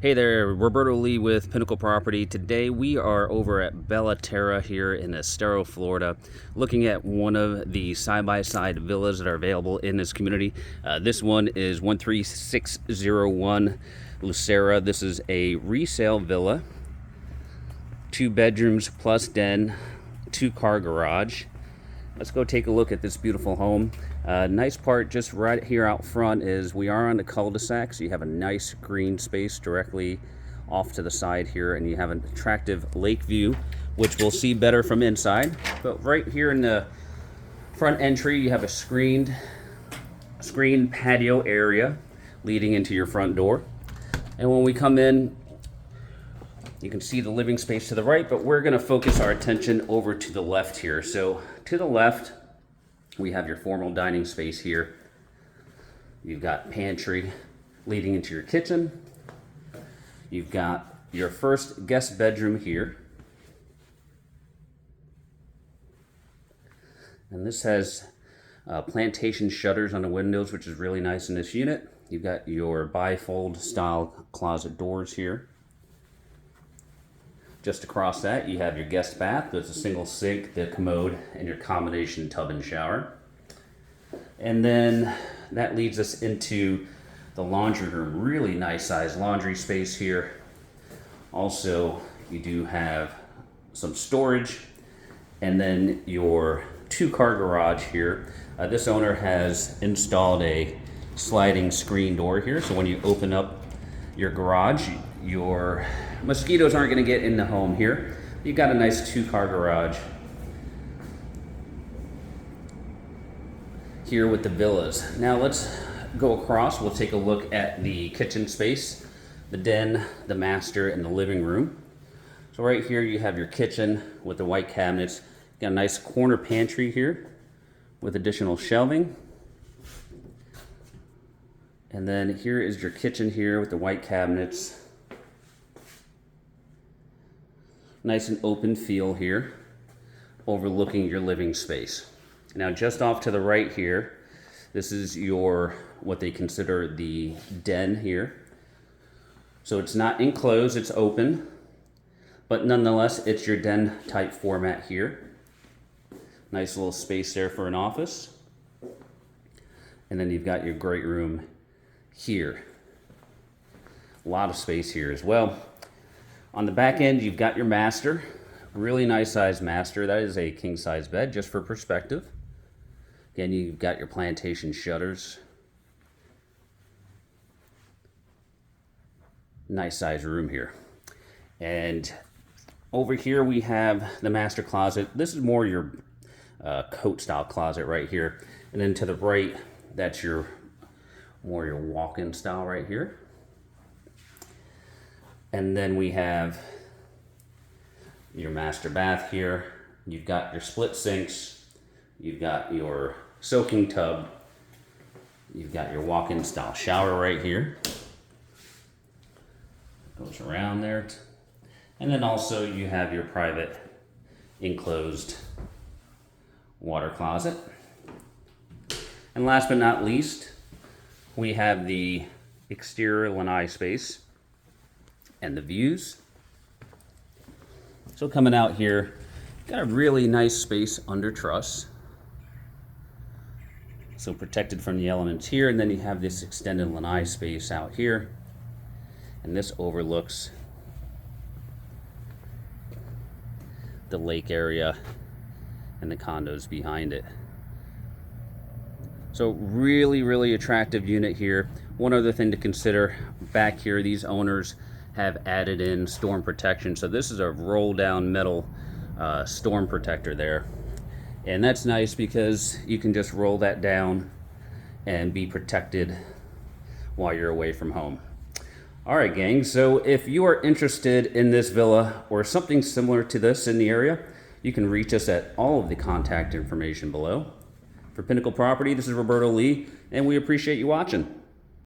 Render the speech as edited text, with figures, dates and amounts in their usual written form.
Hey there, Roberto Lee with Pinnacle Property. Today we are over at Terra here in Estero, Florida, looking at one of the side-by-side villas that are available in this community. This one is 13601 Lucerna. This is a resale villa, 2 bedrooms plus den, 2-car garage. Let's go take a look at this beautiful home. Nice part just right here out front is we are on the cul-de-sac, so you have a nice green space directly off to the side here, and you have an attractive lake view, which we'll see better from inside. But right here in the front entry, you have a screened patio area leading into your front door. And when we come in, you can see the living space to the right, but we're going to focus our attention over to the left here. So to the left, we have your formal dining space here. You've got pantry leading into your kitchen. You've got your first guest bedroom here. And this has plantation shutters on the windows, which is really nice in this unit. You've got your bifold style closet doors here. Just across that, you have your guest bath. There's a single sink, the commode, and your combination tub and shower. And then that leads us into the laundry room. Really nice size laundry space here. Also, you do have some storage, and then your 2-car garage here. This owner has installed a sliding screen door here, so when you open up your garage, your mosquitoes aren't going to get in the home here. You've got a nice 2-car garage here with the villas. Now let's go across. We'll take a look at the kitchen space, the den, the master, and the living room. So right here you have your kitchen with the white cabinets. Got a nice corner pantry here with additional shelving. And then here is your kitchen here with the white cabinets. Nice and open feel here, overlooking your living space. Now just off to the right here, this is your, what they consider the den here. So it's not enclosed, it's open, but nonetheless, it's your den type format here. Nice little space there for an office. And then you've got your great room here. A lot of space here as well. On the back end, you've got your master. Really nice size master. That is a king size bed, just for perspective. Again, you've got your plantation shutters. Nice size room here. And over here we have the master closet. This is more your coat style closet right here. And then to the right, that's your more your walk-in style right here. And then we have your master bath here. You've got your split sinks. You've got your soaking tub. You've got your walk-in style shower right here. Goes around there. And then also you have your private enclosed water closet. And last but not least, we have the exterior lanai space and the views. So coming out here, got a really nice space under truss. So protected from the elements here, and then you have this extended lanai space out here. And this overlooks the lake area and the condos behind it. So really, really attractive unit here. One other thing to consider, back here, these owners have added in storm protection. So this is a roll down metal storm protector there. And that's nice because you can just roll that down and be protected while you're away from home. All right, gang, so if you are interested in this villa or something similar to this in the area, you can reach us at all of the contact information below. For Pinnacle Property, this is Roberto Lee, and we appreciate you watching.